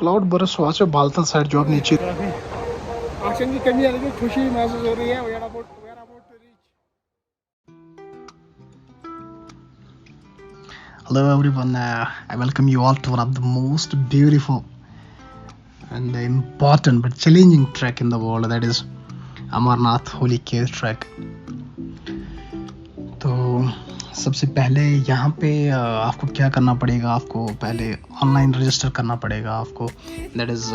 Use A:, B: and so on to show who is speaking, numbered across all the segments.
A: Cloud बरस वहाँ से बालतल साइड जो आप नीचे
B: ऑक्सीजन की कमी है, खुशी महसूस हो रही है। We are about to reach.
A: Hello everyone, I welcome you all to one of the most beautiful and important but challenging trek in the world, that is Amarnath holy cave track. तो सबसे पहले यहाँ पे आपको क्या करना पड़ेगा, आपको पहले ऑनलाइन रजिस्टर करना पड़ेगा आपको, that is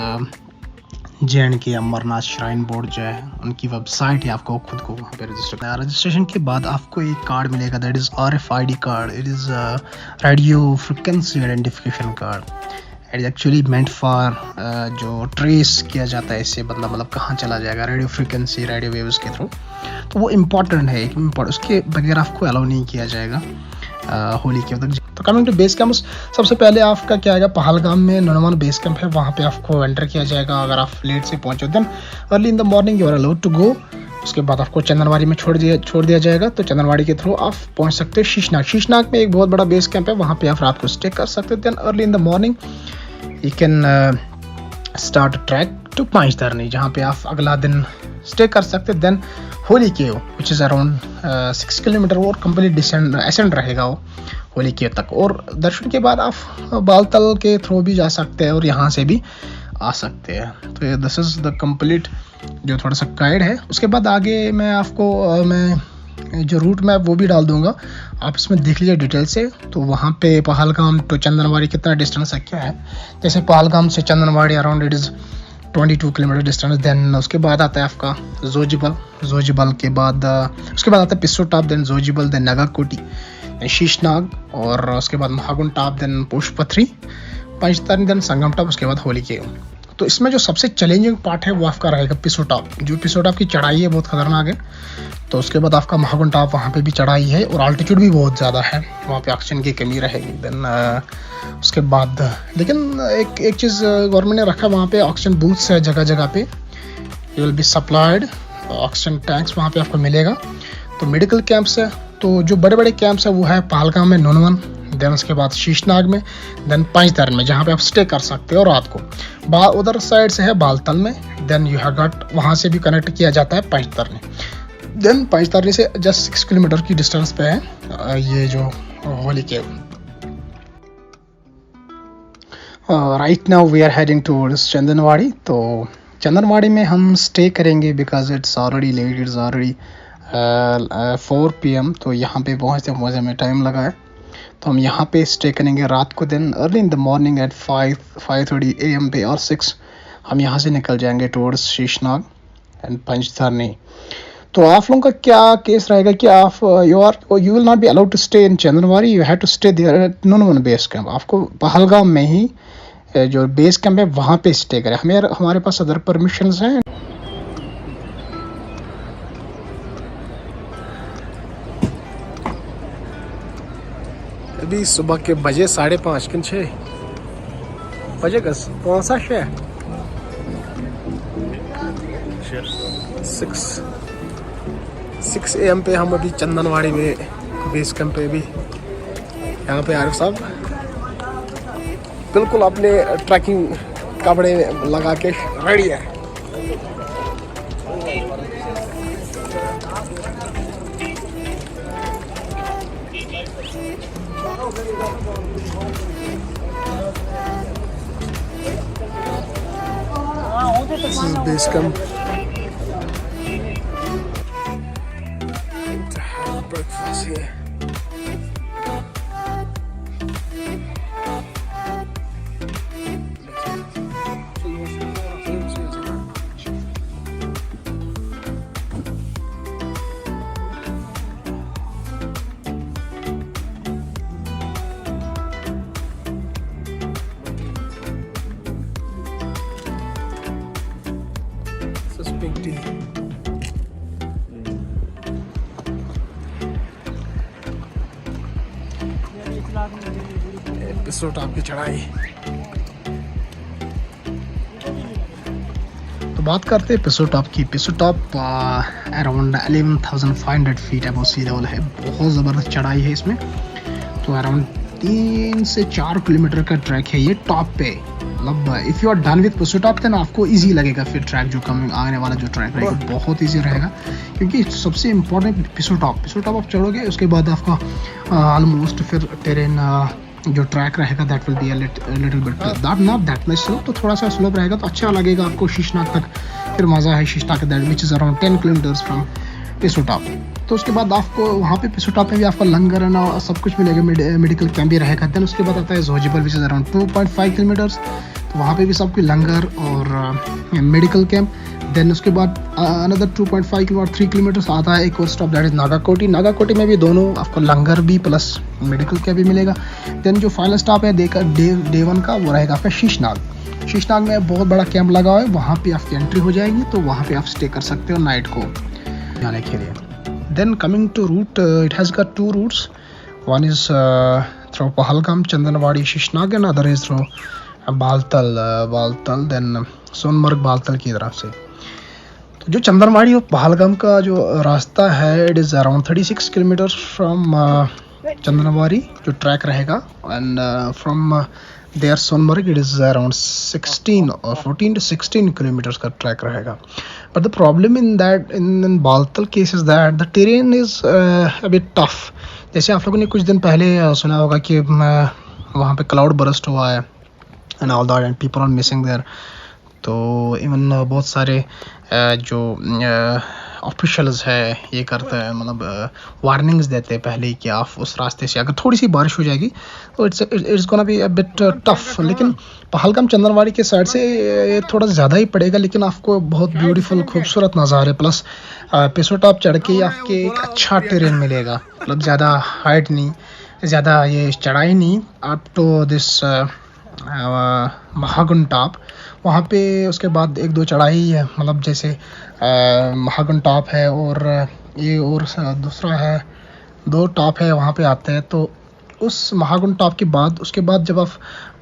A: JNK Amarnath shrine board जो है उनकी वेबसाइट है, आपको खुद को वहाँ पे रजिस्टर करना है। रजिस्ट्रेशन के बाद आपको एक कार्ड मिलेगा, that is RFID card, it is radio frequency identification card. It is actually meant for जो ट्रेस किया जाता है इससे बंदा मतलब कहाँ चला जाएगा रेडियो फ्रिक्वेंसी रेडियो वेव्स के थ्रू, तो वो इम्पॉर्टेंट है, उसके बगैर आपको अलाउ नहीं किया जाएगा होली के तक। तो कमिंग टू बेस कैंप, सबसे पहले आपका क्या आएगा, पहलगाम में ननवन बेस कैंप है, वहाँ पे आपको एंटर किया जाएगा। अगर आप लेट से पहुँचे then early in the morning you are allowed to go. उसके बाद आपको चंदनवाड़ी में छोड़ दिया जाएगा, तो चंदनवाड़ी के थ्रू आप पहुँच सकते हैं शीशनाग। शीशनाग में एक बहुत बड़ा बेस कैंप है, वहाँ पे आप रात को स्टे कर सकते हैं। Then early in the morning you can start trek to Panchtarni, जहाँ पे आप अगला दिन स्टे कर सकते हैं। Then holy cave which is around 6 kilometre और कंप्लीट एसेंड रहेगा वो होली केव तक। और दर्शन के बाद आप बालतल के थ्रू भी जा सकते हैं और यहाँ से भी आ सकते हैं। तो दिस इज़ द कंप्लीट जो थोड़ा सा गाइड है। उसके बाद आगे मैं आपको मैं जो रूट मैप वो भी डाल दूंगा, आप इसमें देख लीजिए डिटेल से। तो वहाँ पे पहलगाम टू चंदनवाड़ी कितना डिस्टेंस है क्या है, जैसे पहलगाम से Chandanwari around it is 22 kilometre distance. Then उसके बाद आता है आपका जोजिबल के बाद उसके बाद आता है Pissu top, then Zojibal, then Nagakoti, then Sheshnag, और उसके बाद Mahagun top, then Poshpathri, Panchtarni, then Sangam top, उसके बाद होली केव। तो इसमें जो सबसे चैलेंजिंग पार्ट है वो आपका रहेगा पिस्सू टॉप। जो पिस्सू टॉप की चढ़ाई है बहुत खतरनाक है। तो उसके बाद आपका महागुन टॉप, वहाँ पे भी चढ़ाई है और अल्टीट्यूड भी बहुत ज़्यादा है, वहाँ पे ऑक्सीजन की कमी रहेगी। देन उसके बाद लेकिन एक चीज़ गवर्नमेंट ने रखा, वहाँ पे ऑक्सीजन बूथ्स है जगह जगह पे, you will be supplied oxygen tanks वहाँ पे आपको मिलेगा। तो मेडिकल कैंप्स है, तो जो बड़े बड़े कैंप्स है वो है पहलगाम में ननवन, देन उसके बाद शीशनाग में, देन पांचधरनी में, जहाँ पे आप स्टे कर सकते हो रात को। उधर साइड से है बालतल में, देन यू हैव गॉट, वहाँ से भी कनेक्ट किया जाता है पांचधरनी। देन पांचधरनी से जस्ट 6 किलोमीटर की डिस्टेंस पे है ये जो holy cave. Right now we are heading towards Chandanwari. तो चंदनवाड़ी में हम स्टे करेंगे because it's already late, it's already 4 PM। तो यहाँ पे पहुँचते हमें टाइम लगा है, तो हम यहाँ पे स्टे करेंगे रात को। Then early in the morning at 5:30 AM पे और 6 हम यहाँ से निकल जाएंगे टूवर्ड्स शीशनाग एंड पंचधरनी। तो आप लोगों का क्या केस रहेगा कि आप you will not be allowed to stay in Chandanwari, you have to stay there at Nunwan base camp. आपको पहलगाम में ही जो बेस कैंप है वहाँ पे स्टे करें। हमारे पास अदर परमिशंस हैं। अभी सुबह के बजे 5:30 कि 6 बजे का कौन सा शे 6 AM पे हम अभी चंदनवाड़ी में बेस कैंप पे भी यहाँ पे आरिफ साहब बिल्कुल अपने ट्रैकिंग कपड़े लगा के रेडी है। This is base camp. To have breakfast here. पिस्सू टॉप की चढ़ाई। तो बात करते हैं पिस्सू टॉप की। पिस्सू top around 11,500 feet above sea level है, बहुत ज़बरदस्त चढ़ाई है इसमें। तो अराउंड 3 से 4 किलोमीटर का ट्रैक है ये टॉप पे। मतलब if you are done with Pissu top then आपको इजी लगेगा फिर ट्रैक जो कमिंग आने वाला जो ट्रैक रहेगा बहुत इजी रहेगा, क्योंकि सबसे इम्पोर्टेंट पिसो टॉप आप चढ़ोगे उसके बाद आपका ऑलमोस्ट फिर टेरेन जो ट्रैक रहेगा that will be little bit that not that much slow, तो थोड़ा सा स्लोप रहेगा तो अच्छा लगेगा आपको शीशनाग तक। फिर मज़ा है Sheshnag that which is around 10 kilometres from पिसो टॉप। तो उसके बाद आपको वहाँ पे पिसो टॉप में भी आपका लंगर है ना सब कुछ मिलेगा, मेडिकल कैंप भी रहेगा। देन उसके बाद आता है जोजिबल विच इज़ अराउंड 2.5 किलोमीटर्स, तो वहाँ पे भी सब कुछ लंगर और मेडिकल कैंप। देन उसके बाद अनदर 2.5 किलोमीटर 3 किलोमीटर्स आता है एक और स्टॉप दैट इज़ नागाकोटी में भी दोनों आपको लंगर भी प्लस मेडिकल कैंप भी मिलेगा। देन जो फाइनल स्टॉप है डे 1 का वो रहेगा आपका शीशनाग में बहुत बड़ा कैंप लगा हुआ है, वहाँ पे आपकी एंट्री हो जाएगी, तो वहाँ पे आप स्टे कर सकते हो नाइट को जाने के लिए। Then coming to route, it has got 2 routes. One is through Pahalgam, Chandanwadi, Shishnag, and other is through Baltal, then Sonamarg Baltal की तरफ से। तो जो चंदनवाड़ी और पहलगाम का जो रास्ता है it is around 36 kilometres from Chandanwari जो ट्रैक रहेगा, and from there Sonamarg it is around 16 और 14 to 16 किलोमीटर्स का ट्रैक रहेगा। But the problem in that in Baltal case is that the terrain is a bit tough. जैसे आप लोगों ने कुछ दिन पहले सुना होगा कि वहाँ पे क्लाउड बरस्ट हुआ है and all that and people are missing there. तो इवन बहुत सारे जो ऑफिशियल्स है ये करते हैं, मतलब वार्निंग्स देते हैं पहले ही कि आप उस रास्ते से अगर थोड़ी सी बारिश हो जाएगी तो it's gonna be a bit tough. लेकिन पहलगाम चंदनवाड़ी के साइड से थोड़ा ज़्यादा ही पड़ेगा, लेकिन आपको बहुत ब्यूटीफुल खूबसूरत नज़ारे प्लस पिसो टॉप चढ़ के आपके एक अच्छा टेरेन मिलेगा, मतलब ज़्यादा हाइट नहीं, ज़्यादा ये चढ़ाई नहीं, up to this Mahagunas top. वहाँ पे उसके बाद 1-2 चढ़ाई है, मतलब जैसे महागुन टॉप है और ये और दूसरा है 2 टॉप है वहाँ पे आते हैं। तो उस महागुन टॉप के बाद उसके बाद जब आप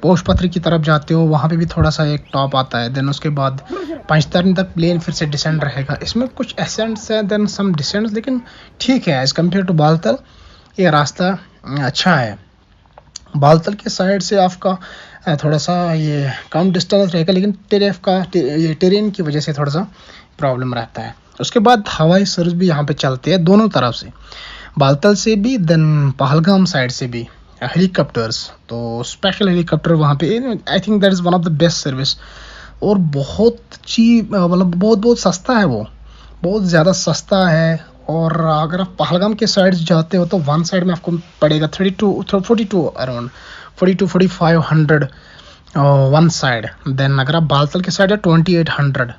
A: पोशपत्री की तरफ जाते हो वहाँ पे भी थोड़ा सा एक टॉप आता है। देन उसके बाद पंचतरणी तक प्लेन फिर से डिसेंड रहेगा, इसमें कुछ एसेंट्स हैं देन सम डिसेंट्स, लेकिन ठीक है एज़ कम्पेयर टू बालतल ये रास्ता अच्छा है। बालतल के साइड से आपका थोड़ा सा ये कम डिस्टेंस रहेगा, लेकिन ये टेरेन की वजह से थोड़ा सा प्रॉब्लम रहता है। उसके बाद हवाई सर्विस भी यहाँ पे चलती है दोनों तरफ से, बालतल से भी देन पहलगाम साइड से भी हेलीकॉप्टर्स। तो स्पेशल हेलीकॉप्टर वहाँ पे I think that is one of the best service, और बहुत चीप, मतलब बहुत सस्ता है, वो बहुत ज़्यादा सस्ता है। और अगर आप पहलगाम के साइड जाते हो तो वन साइड में आपको पड़ेगा 42 अराउंड 42-4500 वन साइड। देन अगर आप बालतल के साइड है 2800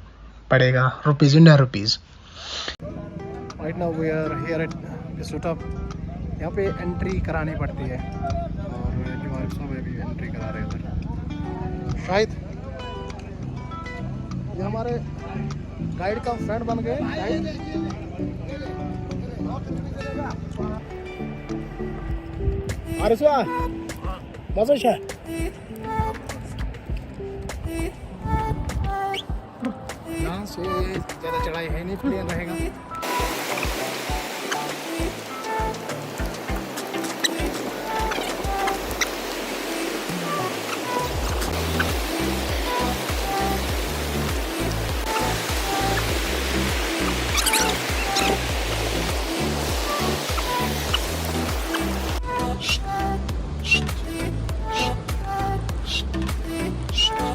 A: पड़ेगा rupees, Indian rupees. Right now we are here at Pissu top. यहाँ पे एंट्री करानी पड़ती है और जो आरिफ साहब भी एंट्री करा रहे हैं उधर। शायद ये हमारे गाइड का फ्रेंड बन गए। आरिफ मजा है, यहाँ से ज़्यादा चढ़ाई है नहीं, प्लेन रहेगा।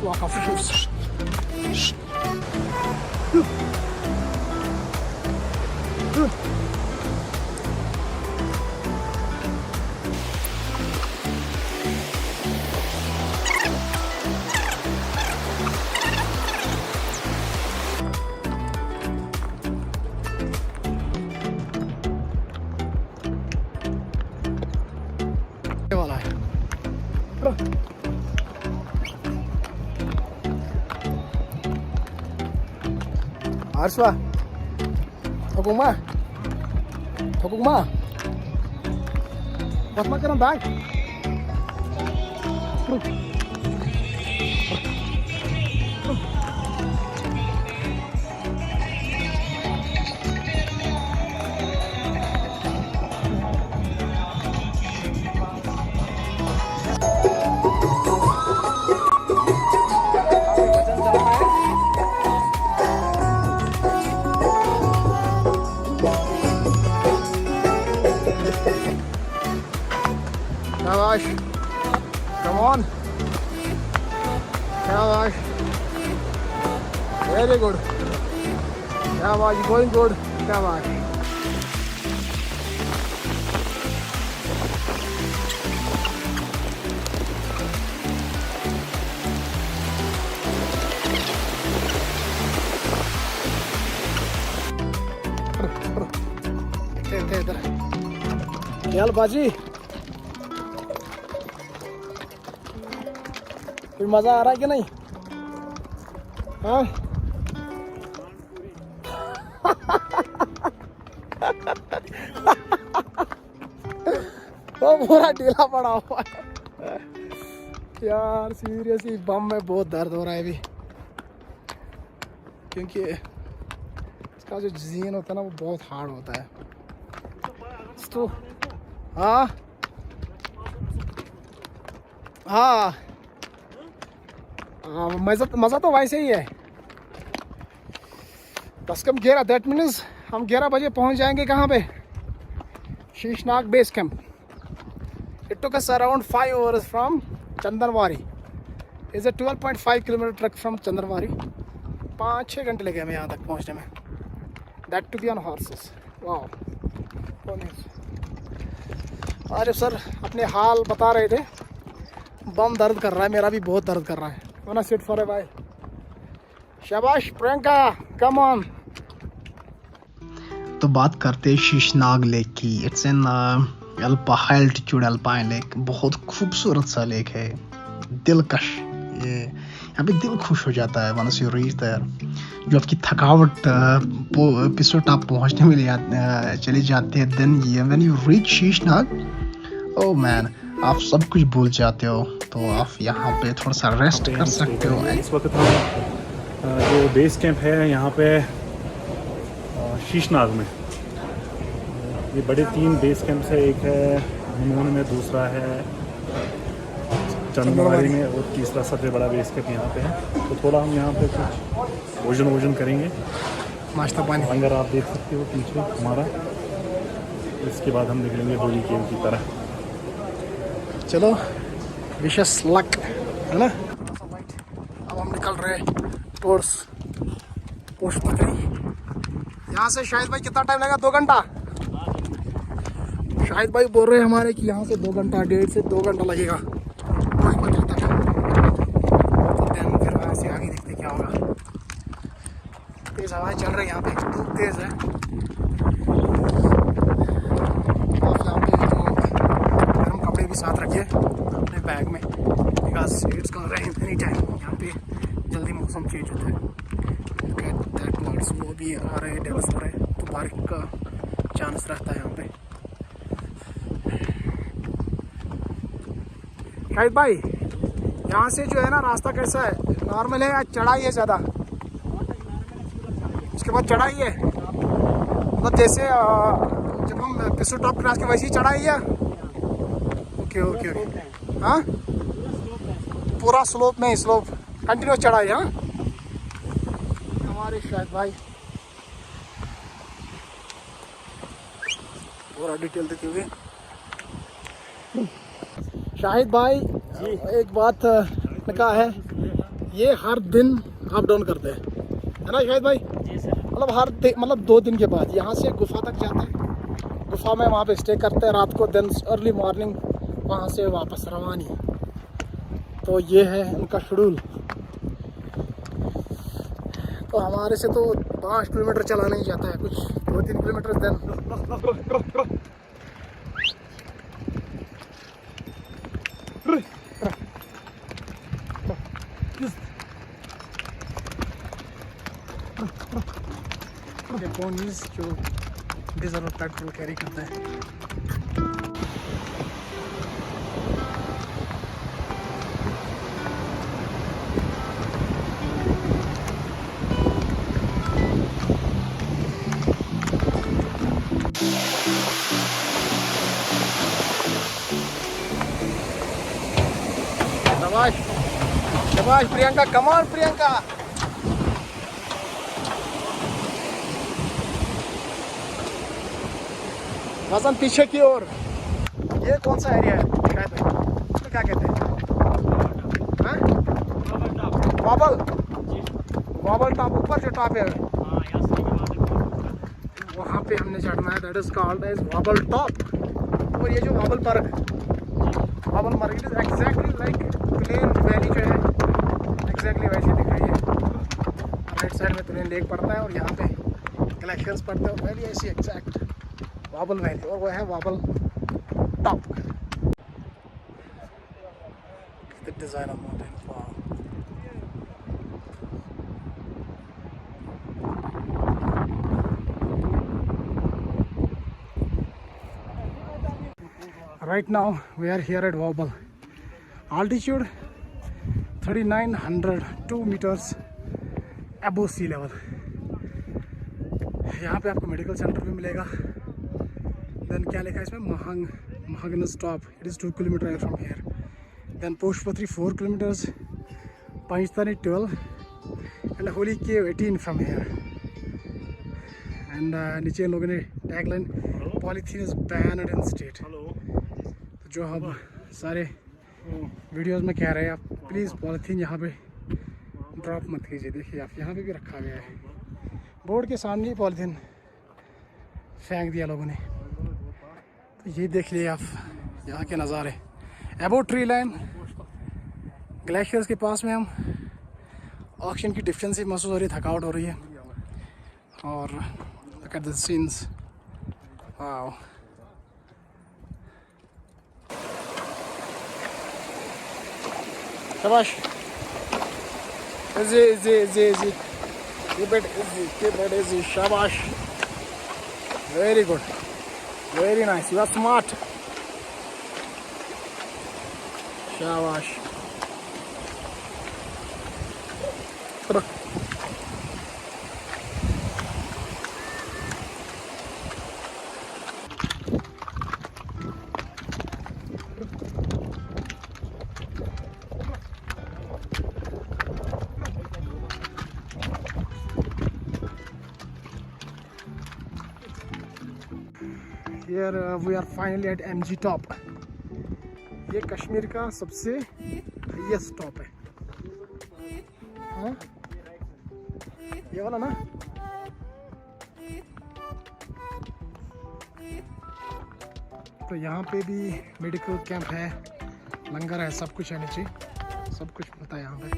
A: Walk off your shoes. वाला है Arswa, Thokung ma, wat maak je dan daar?
B: शाबाश, कम ऑन, शाबाश, वेरी गुड, शाबाश, गोइंग गुड, शाबाश। इधर यार बाजी, कोई मजा आ रहा है कि नहीं? हाँ वो पूरा ढीला पड़ा हुआ है यार, सीरियसली बम में बहुत दर्द हो रहा है अभी, क्योंकि इसका जो जीन होता है ना वो बहुत हार्ड होता है। तो हाँ हाँ मज़ा तो वैसे ही है। बस कम 11, दैट मीन्स हम 11 बजे पहुंच जाएंगे कहाँ पे? Sheshnag base camp. It took us around 5 hours from Chandanwari. Is a 12.5 kilometre track from Chandanwari. 5-6 घंटे लगे हमें यहाँ तक पहुँचने में, that too be on horses. Wow. अरे सर अपने हाल बता रहे थे, बम दर्द कर रहा है, मेरा भी बहुत दर्द कर रहा है। वरना सिट फॉर ए भाई। शाबाश प्रियंका, कम ऑन।
A: तो बात करते हैं शीशनाग लेक की। It's in high altitude alpine lake. बहुत खूबसूरत सा लेक है, दिलकश। ये यहाँ पे दिल खुश हो जाता है वंस यू रीच देयर। जो आपकी थकावट पिछले टॉप पहुँचने में चली जाती है, देन ये when you reach Sheshnag, oh man, आप सब कुछ भूल जाते हो। तो आप यहाँ पे थोड़ा सा रेस्ट कर सकते हो।
C: इस वक्त हम जो बेस कैंप है यहाँ पे शीशनाग में, ये बड़े 3 बेस कैंप्स है। एक है हनून में, दूसरा है चंदनवारी में, और तीसरा सबसे बड़ा बेस कैंप यहाँ पे है। तो थोड़ा हम यहाँ पे कुछ भोजन करेंगे,
B: नाश्ता पानी।
C: अगर आप देख सकते हो पीछे हमारा। इसके बाद हम निकलेंगे होली केव की तरह।
B: चलो, विशेष लक, है ना? अब हम निकल रहे टूर्स पुष्पगिरी। यहाँ से शाहिद भाई कितना टाइम लगेगा? 2 घंटा। शाहिद भाई बोल रहे हैं हमारे कि यहाँ से 2 घंटा, 1.5 से 2 घंटा लगेगा पुष्पगिरी तक। फिर वहाँ से आगे देखते क्या होगा। तेज हवाएं चल रही है यहाँ पे, धूप तेज है। यहाँ पे जो गर्म कपड़े भी साथ रखिए अपने बैग में, because it's gonna rain any time. यहाँ पे जल्दी मौसम चेंज होता है। दैट वर्ड्स वो भी आ रहे हैं, डेवलप हो रहे हैं, तो बारिश का चांस रहता है यहाँ पे। शाहिद भाई, यहाँ से जो है ना रास्ता कैसा है? नॉर्मल है या चढ़ाई है ज़्यादा? उसके बाद चढ़ाई है, मतलब जैसे जब हम पिसू टॉप क्रॉस के वैसी चढ़ाई है? Okay okay okay. हाँ, पूरा स्लोप में, स्लोप कंटिन्यूस चढ़ाई। हाँ, हमारे शाहिद भाई पूरा डिटेल देते हुए। शाहिद भाई एक बात कहा है, ये हर दिन अप डाउन करते हैं, है ना शाहिद भाई? मतलब मतलब 2 दिन के बाद यहाँ से गुफा तक जाते हैं, गुफा में वहाँ पे स्टे करते हैं रात को, देन अर्ली मॉर्निंग वहाँ से वापस रवानी। तो ये है उनका शेड्यूल। तो हमारे से तो 5 किलोमीटर चला नहीं जाता है, कुछ 2-3 किलोमीटर। देन पोनीज जो डीजल और पेट्रोल कैरी करते हैं। शाबाश शाबाश प्रियंका, कम ऑन प्रियंका। वजन पीछे की ओर। ये कौन सा एरिया है शायद तो क्या कहते हैं? वाबल टॉप ऊपर जो टॉप है वहाँ पे हमने चढ़ना है। That is called as Wabal top. और ये जो Wabal Marg it is exactly like plain valley जो है एग्जैक्टली वैसे दिख रही है। राइट साइड में प्लेन लेक पड़ता है और यहाँ पे ग्लेशियर्स पड़ते हैं और वैली ऐसी एग्जैक्ट वाबल वैली और वो है Wabal top. The design of mountain right now we are here at Wobble, altitude 3902 meters above sea level। यहाँ पे आपको मेडिकल सेंटर भी मिलेगा। देन क्या लिखा है इसमें, Mahagun stop, it is 2 kilometre from here. Then Poshpatri 4 kilometres, Panchtarni 12 and holy cave 18 from here. And नीचे लोगों ने tagline polythene is banned in state. जो हम सारे वीडियोस में कह रहे हैं, आप प्लीज़ पॉलीथीन यहाँ पे ड्रॉप मत कीजिए। देखिए आप यहाँ पे भी रखा गया है, बोर्ड के सामने ही पॉलीथीन फेंक दिया लोगों ने। तो ये देख लिए आप यहाँ के नज़ारे। एबो ट्री लाइन ग्लेशियर्स के पास में हम, ऑक्सीजन की डिफिशिएंसी महसूस हो रही है, थकावट हो रही है। और look at the scenes, wow. शाबाश, easy easy easy easy, keep it easy, शाबाश, very good, very nice, you are smart, शाबाश। Here we are finally at MG Top। ये कश्मीर का सबसे हाईएस्ट टॉप है। हाँ? ये वाला ना। तो यहाँ पे भी मेडिकल कैंप है, लंगर है, सब कुछ है नीचे, सब कुछ मिलता है यहाँ पे।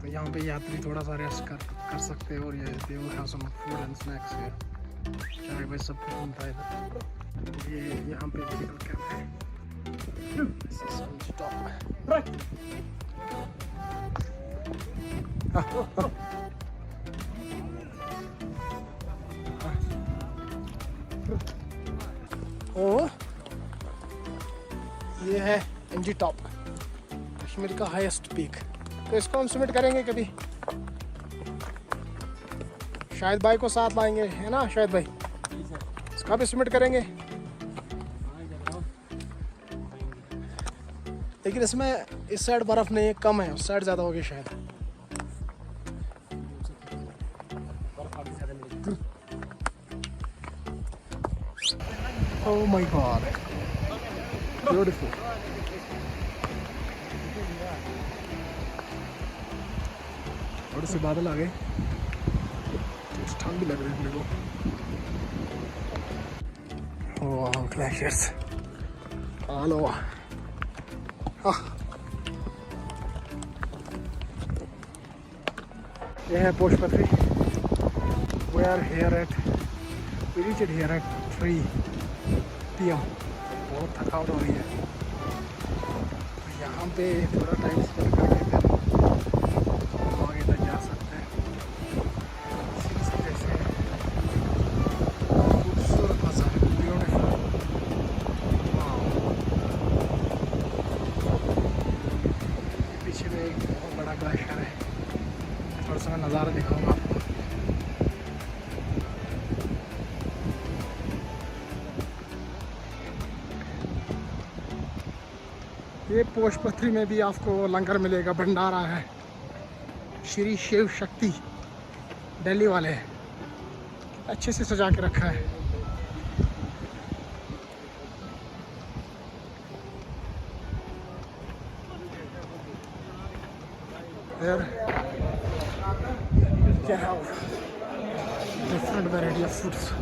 B: तो यहाँ पे यात्री थोड़ा सा रेस्ट कर सकते हैं। और ये they will have some food and snacks है, चाय भाई सब कुछ मिलता है इधर। ये यहाँ पे मेडिकल कैंप है। ओ ये है एमजी टॉप, कश्मीर का हाईएस्ट पीक। तो इसको हम सबमिट करेंगे कभी, शायद भाई को साथ लाएंगे, है ना शायद भाई? इसका भी सबमिट करेंगे, लेकिन इसमें इस साइड बर्फ़ नहीं है, कम है, उस साइड ज़्यादा होगी शायद। Oh my God, beautiful। थोड़े से बादल आ गए, ठंड भी लग रही है मेरे को। वाह, ग्लेशियर्स, हेलो। यह है पोशपत्री। We are here at, we reached here at 3 PM। बहुत थकावट हो रही है, तो यहाँ पे थोड़ा टाइम स्पेंड करके फिर हम आगे तक जा सकते हैं। जैसे खूबसूरत नज़ारा, ब्यूटीफुल। पीछे में एक बहुत बड़ा ग्लेशियर है, थोड़ा सा मैं नज़ारा दिखाऊंगा आपको। ये पोशपत्री में भी आपको लंगर मिलेगा, भंडारा है, श्री शिव शक्ति दिल्ली वाले हैं, अच्छे से सजा के रखा है। there you can have different variety of foods.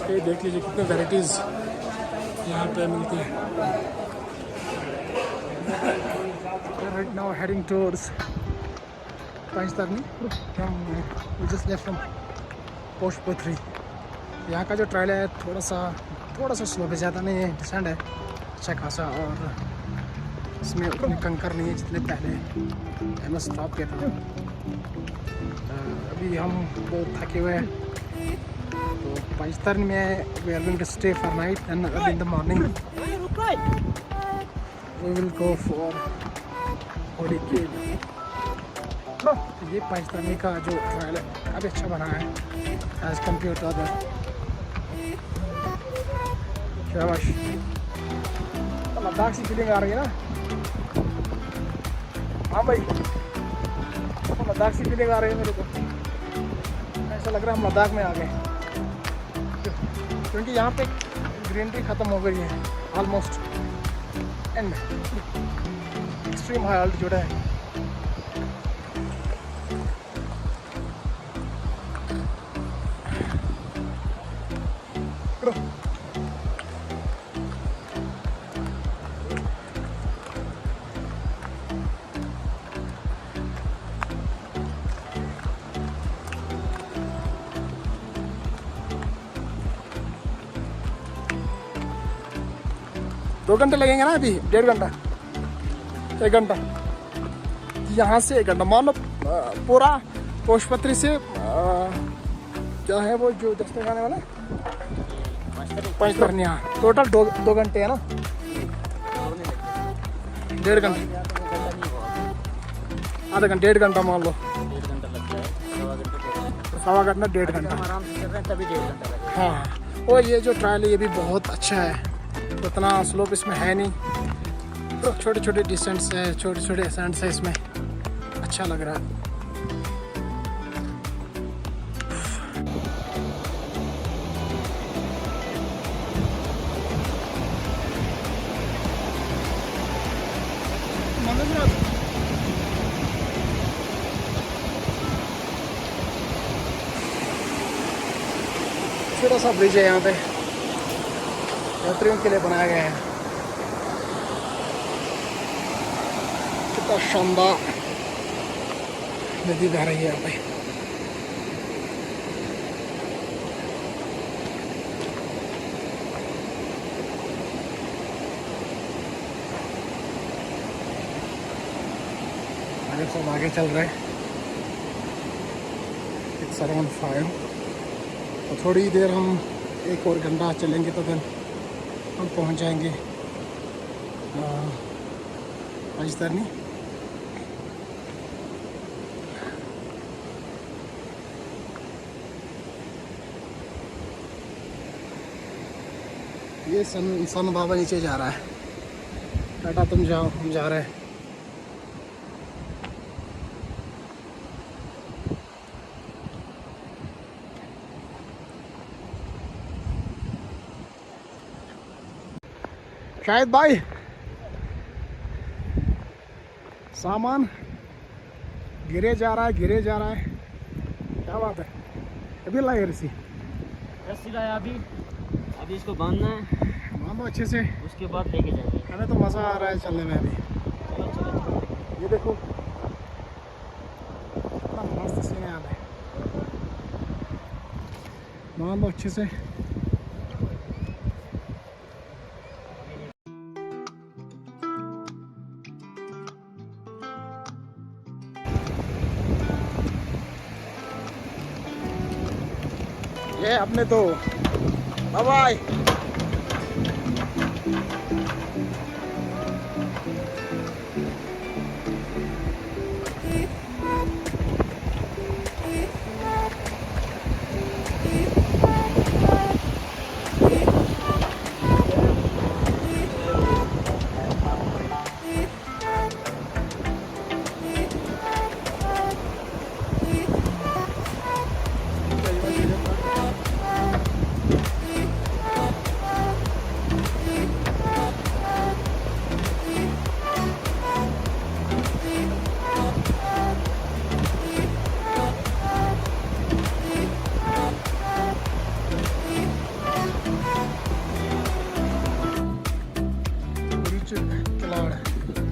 B: ये देख लीजिए कितने वैराइटीज़ यहाँ पे मिलती हैं. Right now heading towards Panchtarni. We just left from पोशपत्री. यहाँ का जो ट्रायल है थोड़ा सा स्लोप है, ज़्यादा नहीं है, डिसेंट है अच्छा खासा, और इसमें उतने कंकर नहीं है जितने पहले हमें स्टॉप किया था. अभी हम बहुत थके हुए हैं, तो पंचतरनी में we are going to stay for night and early in the morning we will go for Holi केव. ये पंचतरनी का जो ट्रायल है काफ़ी अच्छा बना है एज कम्पेयर टू अदर. शाबाश. लद्दाख सी फीलिंग आ रही है ना. हाँ भाई, लद्दाख सी फीलिंग आ रही है मेरे को. ऐसा लग रहा है हम लद्दाख में आ गए, क्योंकि यहाँ पे ग्रीनरी ख़त्म हो गई है almost, and extreme high altitude है. दो घंटे लगेंगे ना, अभी 1.5 घंटा 1 घंटा, यहाँ से 1 घंटा. मान लो पूरा पोशपत्री से क्या है वो जो दस्ते खाने वाला पंचतरनी, यहाँ टोटल 2 घंटे है ना. 1.5 घंटा, आधा घंटा, 1.5 घंटा मान लो. 1.25 घंटा 1.5 घंटा. हाँ, और ये जो ट्रायल है ये भी बहुत अच्छा है. उतना स्लोप इसमें है नहीं, तो छोटे छोटे डिस्टेंस है, छोटे छोटे असेंट्स है इसमें. अच्छा लग रहा है. छोटा सा ब्रिज है यहाँ पे, यात्रियों के लिए बनाया गया है. कितना शानदार नदी बह रही है यहाँ पे. आगे सब आगे चल रहे हैं. It's around 5. तो थोड़ी देर हम 1 और घंटा चलेंगे तो फिर हम पहुंच जाएंगे पंचतरनी. ये सन बाबा नीचे जा रहा है. टाटा तुम जाओ, हम जा रहे हैं. शायद भाई सामान गिरे जा रहा है. क्या बात है. अभी लाए रस्सी
D: लाया अभी इसको बांधना है,
B: बांधो अच्छे से,
D: उसके बाद लेके जाएंगे.
B: हमें तो मज़ा आ रहा है चलने में. अभी
D: चलो.
B: ये देखो कितना मस्त सीन है यहाँ पे. बांधो अच्छे से. ये अपने तो बाय बाय. कुछ किलाड़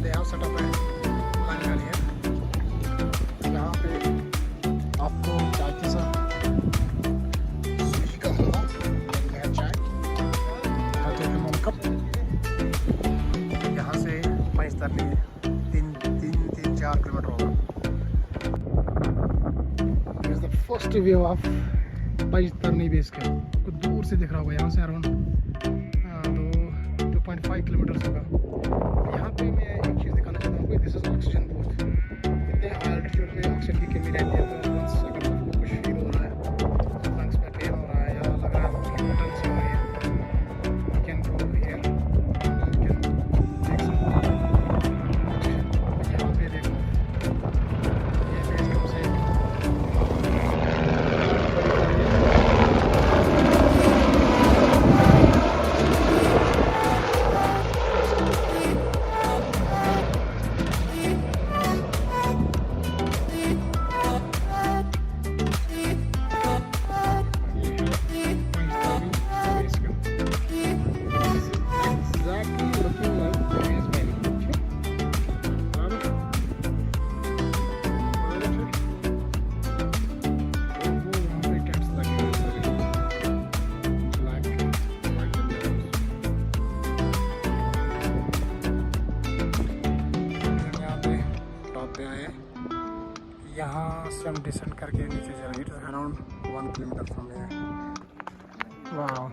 B: दे हैव सेटअप है लाने वाली है। यहाँ पे आपको चाय के साथ सूजी का हलवा, चाय, कप। यहाँ से पैंतालीस 3-4 किलोमीटर होगा। This is the first view of पैंतालीस बेस कैंप। आपको दूर से दिख रहा होगा, यहाँ से अराउंड 2.5 किलोमीटर होगा। यहाँ पे मैं एक चीज़ दिखाना चाहता हूँ, दिस इज ऑक्सीजन बूथ। इतने हाई एल्टीट्यूड पे ऑक्सीजन की कमी रहती है, तो once अगर आपको कुछ फील हो रहा है, लंग्स में पेन हो रहा है या लग रहा है आपकी घुटन सी हो रही है, you can go here, you can take some oxygen। यहाँ पे देखो, ये बेस कैंप से यहाँ से हम डिसेंड करके नीचे चलेंगे। It is around 1 kilometre from here. Wow,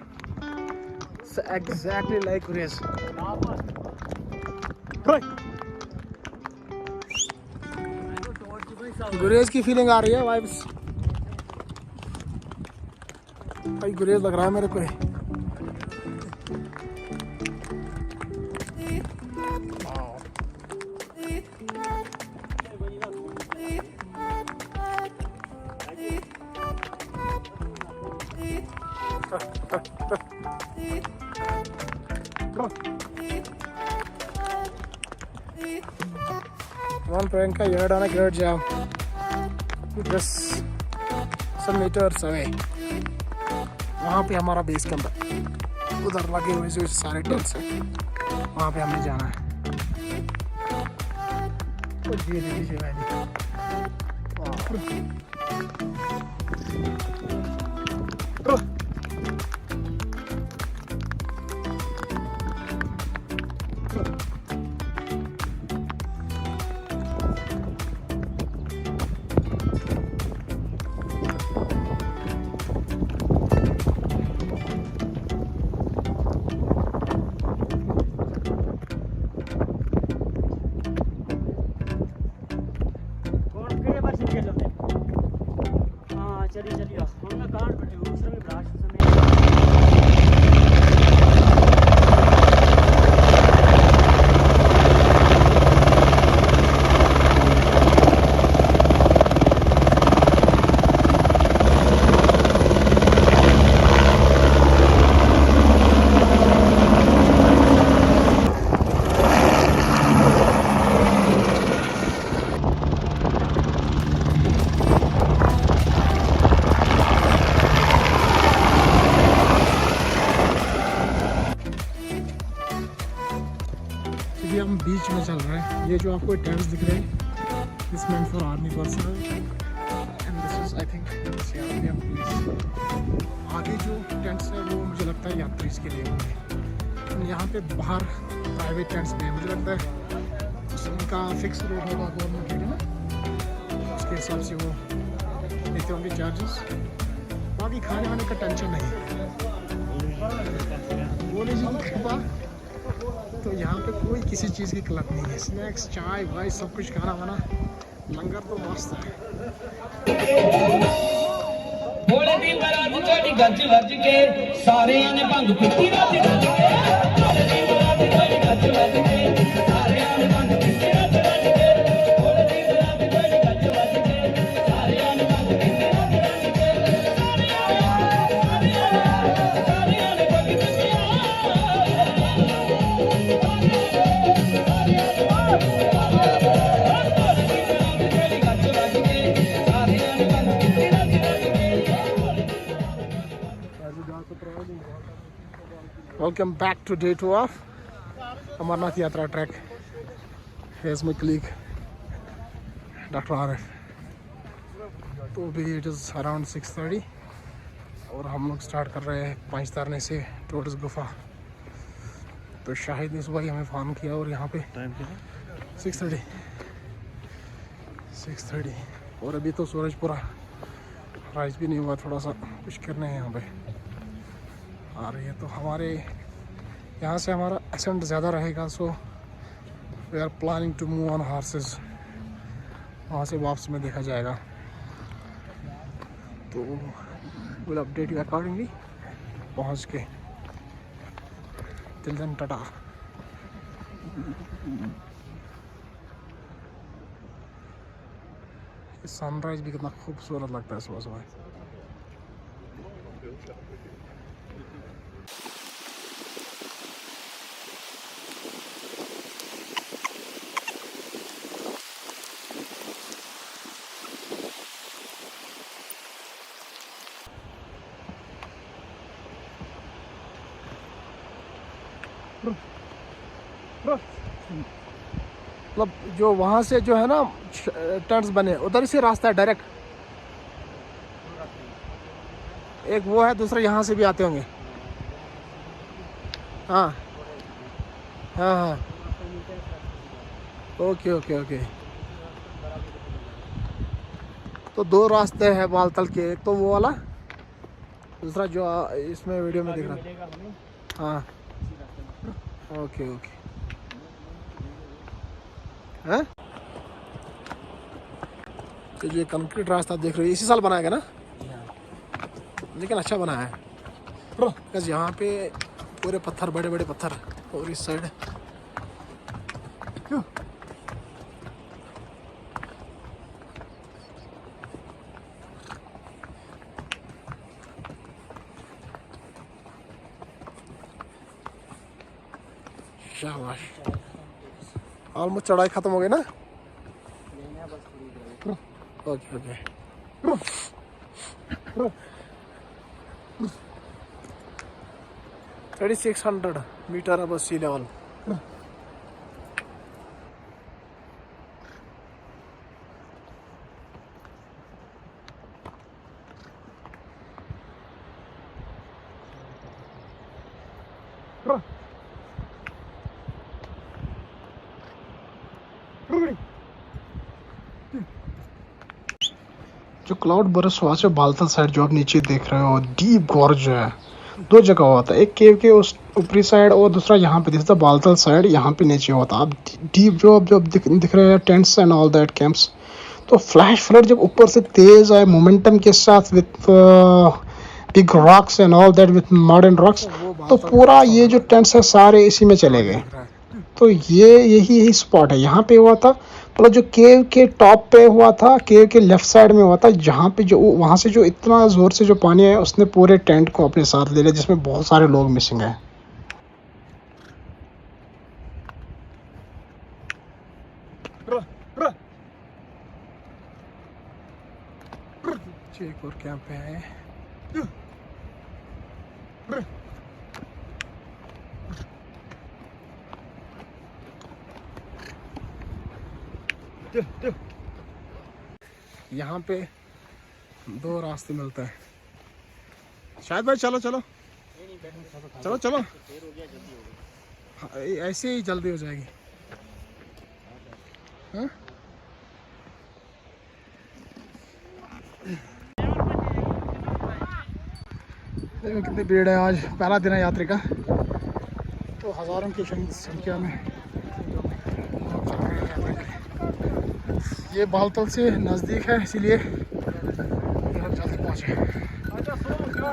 B: it's exactly like गुरेज। गुरेज की फीलिंग आ रही है, वाइब्स। भाई गुरेज लग रहा है मेरे को। One Priyanka, you're done a great job. Just some meters away. वहाँ पे हमारा बेस कैंप है, उधर लगे हुए जो सारे टेंट्स हैं, वहाँ पे हमें जाना है। तो धीरे धीरे भाई। हम बीच में चल रहे हैं। ये जो आपको टेंट्स दिख रहे हैं, this meant for army personnel and this is I think CRPF police. आगे जो टेंट्स है वो मुझे लगता है यात्री के लिए होंगे। यहाँ पे बाहर प्राइवेट टेंट्स भी हैं, मुझे लगता है उनका फिक्स रेट होगा गवर्नमेंट रेट ना, उसके हिसाब से वो लेते होंगे चार्जेस। बाकी खाने वाने का टेंशन नहीं है। बोले जी की कृपा, तो यहाँ पे कोई किसी चीज़ की कलत नहीं है। स्नैक्स, चाय, वाई सब कुछ खाना वाना, लंगर तो मस्त है।
E: भोले दी बरात चढ़ी गज वज के, सारे ने भंग पीती रज रज के। भोले दी बरात चढ़ी गज वज के, सारे ने भंग पीती रज रज के। भोले दी बरात चढ़ी गज वज के, सारे ने भंग पीती रज रज के। सारे ने भंग पीती
B: Welcome back to day 2 of Amarnath यात्रा track. Hedge my colleague doctor Arif. तो भी इट इज़ अराउंड 6:30 और हम लोग स्टार्ट कर रहे हैं पंचतारने से टुवर्ड्स गुफा। तो शाहिद ने सुबह ही हमें फ़ोन किया और यहाँ पे
C: टाइम क्या
B: 6:30 और अभी तो सूरज पूरा राइज भी नहीं हुआ, थोड़ा सा कुछ करने हैं यहाँ पे आ रही है। तो हमारे यहाँ से हमारा असेंट ज़्यादा रहेगा, so we are planning to move on horses. वहाँ से वापस में देखा जाएगा, तो विल अपडेट यू अकॉर्डिंगली पहुँच के। Till then tata. सनराइज भी कितना खूबसूरत लगता है सुबह सुबह। मतलब जो वहाँ से जो है ना टर्न्स बने, उधर से रास्ता है डायरेक्ट। एक वो है, दूसरा यहाँ से भी आते होंगे। हाँ हाँ हाँ, ओके ओके ओके। तो दो रास्ते हैं बालतल के, एक तो वो वाला, दूसरा जो इसमें वीडियो में दिख रहा है। हाँ ओके ओके। हैं तो ये कंक्रीट रास्ता देख रहे हो, इसी साल बनाया गया ना, लेकिन अच्छा बना है। बस यहाँ पे पूरे पत्थर, बड़े बड़े पत्थर, और इस साइड शाबाश। ऑलमोस्ट चढ़ाई खत्म हो गई ना। Okay okay. 3600 मीटर अब सी लेवल। जो क्लाउड बर्स्ट हुआ से बालतल साइड जो आप नीचे देख रहे हो, डीप गॉर्ज है। दो जगह हुआ था, एक केव के उस ऊपरी साइड और दूसरा यहाँ पे दिखता बालतल साइड, यहाँ पे नीचे हुआ था। अब डीप जो दिख रहे हैं tents and all that camps. तो फ्लैश फ्लड जब ऊपर से तेज आए मोमेंटम के साथ with big rocks and all that with mud and rocks, तो पूरा ये जो टेंट्स है सारे इसी में चले गए। तो यही स्पॉट है, यहाँ पे हुआ था। मतलब जो केव के टॉप पे हुआ था, केव के लेफ्ट साइड में हुआ था, जहाँ पे जो वहाँ से जो इतना जोर से जो पानी आया उसने पूरे टेंट को अपने साथ ले लिया, जिसमें बहुत सारे लोग मिसिंग हैं। एक और कैंप है। यहाँ पे दो रास्ते मिलते हैं शायद भाई। चलो चलो चलो चलो, ऐसे ही जल्दी हो जाएगी। हाँ? देखो कितनी भीड़ है, आज पहला दिन है यात्रा का, तो हज़ारों की संख्या में ये बालतल से नज़दीक है, इसीलिए बहुत जल्दी पहुँचे।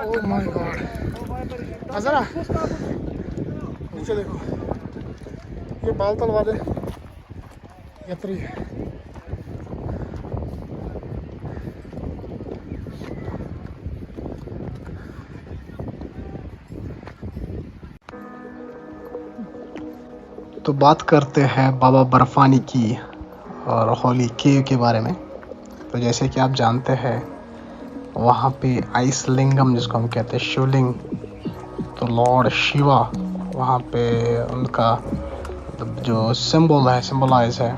B: ओह माय गॉड, ज़रा नीचे देखो, ये बालतल वाले यात्री है। तो बात करते हैं बाबा बर्फानी की और होली केव के बारे में। तो जैसे कि आप जानते हैं वहाँ पे आइस लिंगम जिसको हम कहते हैं शिवलिंग, तो लॉर्ड शिवा वहाँ पे उनका
A: मतलब जो सिंबल है, सिंबलाइज है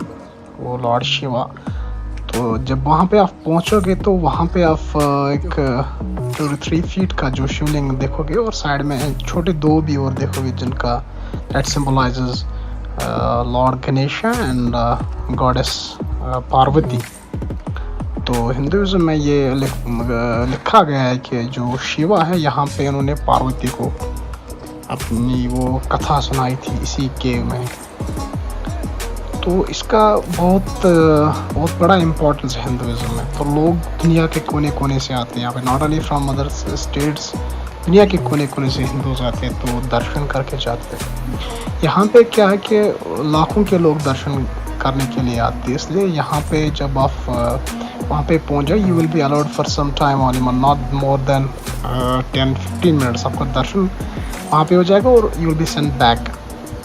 A: वो लॉर्ड शिवा। तो जब वहाँ पे आप पहुँचोगे तो वहाँ पे आप एक 3 फीट का जो शिवलिंग देखोगे और साइड में छोटे 2 भी और देखोगे जिनका that symbolizes Lord Ganesh and goddess Parvati. तो हिंदुइज्म में ये लिखा गया है कि जो शिवा है यहाँ पे उन्होंने पार्वती को अपनी वो कथा सुनाई थी इसी केव में। तो इसका बहुत बड़ा इम्पोर्टेंस है हिंदुइज्म में। तो लोग दुनिया के कोने कोने से आते हैं यहाँ पे, not only from other states, दुनिया के कोने कोने से हिंदूज आते हैं तो दर्शन करके जाते हैं। यहाँ पे क्या है कि लाखों के लोग दर्शन करने के लिए आते हैं, इसलिए यहाँ पे जब आप वहाँ पे पहुँच जाए you will be allowed for some time only, not more than 10-15 minutes आपको दर्शन वहाँ पे हो जाएगा और you will be sent back,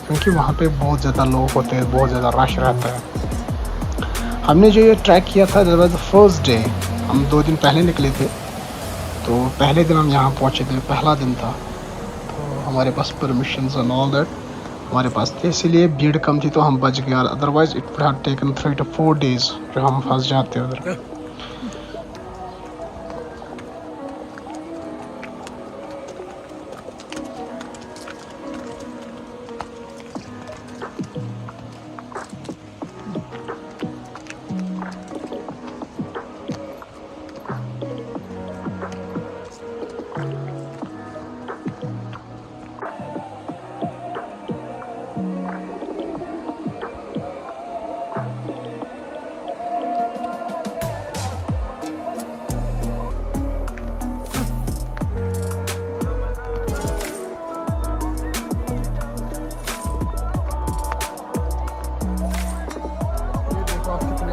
A: क्योंकि वहाँ पे बहुत ज़्यादा लोग होते हैं, बहुत ज़्यादा रश रहता है। हमने जो ये ट्रैक किया था that was the first day, हम 2 दिन पहले निकले थे। तो पहले दिन हम यहाँ पहुँचे थे, पहला दिन था, तो हमारे पास परमिशंस एंड ऑल दैट हमारे पास थे, इसीलिए भीड़ कम थी तो हम बच गए। Otherwise it would have taken 3 to 4 days जो हम फंस जाते उधर।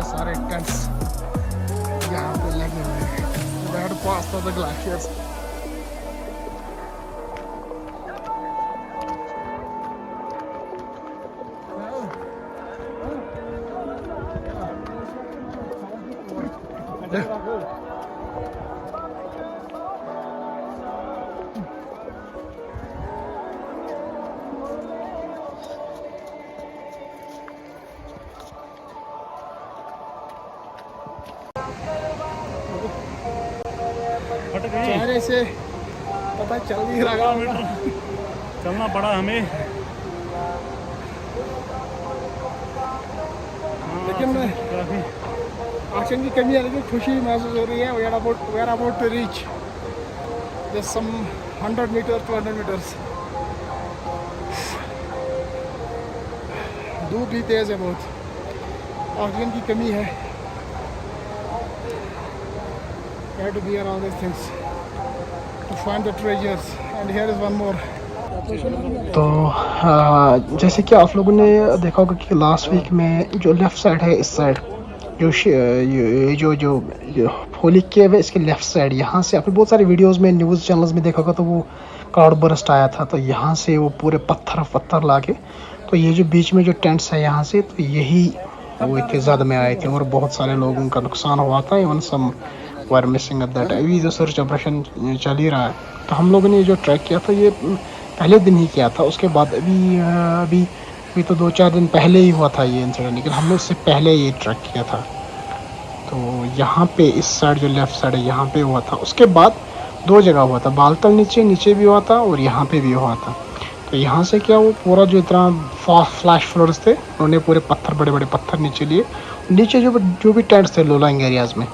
A: सारे टेंट्स यहाँ पे लगे हुए हैं, that pass of the glaciers. चेहरे से पता चल नहीं रहा,
C: चलना पड़ा हमें,
B: लेकिन ऑक्सीजन की कमी है, लेकिन खुशी महसूस हो रही है। We are about to reach just some 100 meters 200 meters। धूप भी तेज है बहुत, ऑक्सीजन की कमी है। We have to bear all these things to find the treasures, and here is one more.
A: तो जैसे कि आप लोगों ने देखा होगा कि लास्ट वीक में जो लेफ़्ट साइड है, इस साइड जो होली केव है इसके लेफ़्ट साइड, यहाँ से आपने बहुत सारे वीडियोस में न्यूज़ चैनल्स में देखा होगा, तो वो क्लाउड बर्स्ट आया था। तो यहाँ से वो पूरे पत्थर लाके, तो ये जो बीच में जो टेंट्स है यहाँ से, तो यही वो इतने ज़्यादा में आए थे और बहुत सारे लोगों का नुकसान हुआ था। Even some were missing at that. अभी जो सर्च ऑपरेशन चल ही रहा है। तो हम लोगों ने जो ट्रैक किया था ये पहले दिन ही किया था, उसके बाद अभी तो 2-4 दिन पहले ही हुआ था ये इंसिडेंट, लेकिन हमने उससे पहले ये ट्रैक किया था। तो यहाँ पे इस साइड जो लेफ़्ट साइड है यहाँ पे हुआ था, उसके बाद 2 जगह हुआ था, बालतल नीचे भी हुआ था और यहाँ पे भी हुआ था। तो यहाँ से क्या वो पूरा जो इतना फ्लैश फ्लड्स थे, उन्होंने पूरे बड़े बड़े पत्थर नीचे लिए, नीचे जो भी टेंट्स थे लो लाइंग एरियाज़ में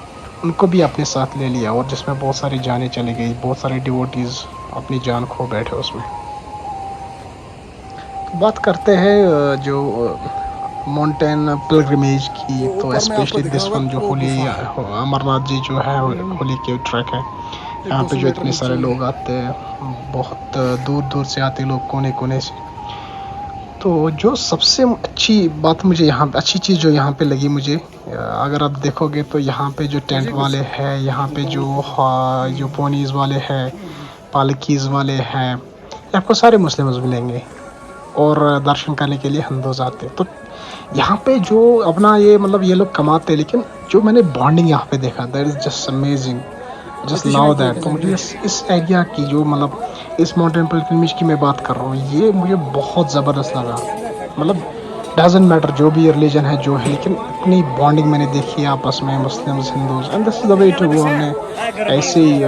A: उनको भी अपने साथ ले लिया, और जिसमें बहुत सारी जानें चली गई, बहुत सारे डिवोटीज़ अपनी जान खो बैठे उसमें। तो बात करते हैं जो माउंटेन पिलग्रिमेज की, तो स्पेशली दिस वन जो होली अमरनाथ जी जो है होली के ट्रैक है, यहाँ पे जो इतने सारे लोग आते हैं, बहुत दूर से आते लोग कोने कोने से। तो जो सबसे अच्छी बात मुझे यहाँ पे, अच्छी चीज़ जो यहाँ पे लगी मुझे, अगर आप देखोगे तो यहाँ पे जो टेंट वाले हैं, यहाँ पे जो पोनीज़ वाले हैं, पालकीज़ वाले हैं, आपको सारे मुस्लिम्स मिलेंगे और दर्शन करने के लिए हिंदूज आते हैं। तो यहाँ पे जो अपना ये मतलब ये लोग कमाते हैं, लेकिन जो मैंने बॉन्डिंग यहाँ पे देखा, that is just amazing, just love that. तो मुझे इस एरिया की जो मतलब इस माउंटेन पिलग्रिमेज की मैं बात कर रहा हूँ, ये मुझे बहुत ज़बरदस्त लगा। मतलब डजेंट मैटर जो भी रिलीजन है जो है, लेकिन इतनी बॉन्डिंग मैंने देखी है आपस में Muslims Hindus, and this is the way to go. हमने ऐसे ही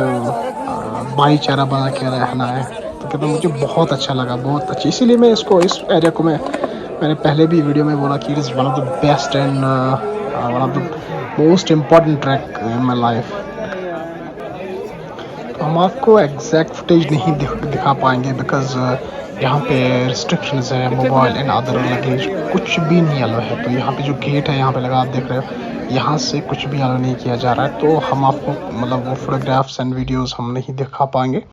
A: भाईचारा बना के रहना है, तो कहते मुझे बहुत अच्छा लगा, बहुत अच्छी। इसीलिए मैं इसको, इस एरिया को मैंने पहले भी वीडियो में बोला कि it is one of the best and one of the most important track in my life. हम आपको एग्जैक्ट फुटेज नहीं दिखा पाएंगे बिकॉज यहाँ पे रिस्ट्रिक्शंस है, मोबाइल एंड अदर लगेज कुछ भी नहीं अलो है। तो यहाँ पे जो गेट है यहाँ पे लगा, आप देख रहे हो, यहाँ से कुछ भी अलो नहीं किया जा रहा है। तो हम आपको मतलब वो फोटोग्राफ्स एंड वीडियोस हम नहीं दिखा पाएंगे।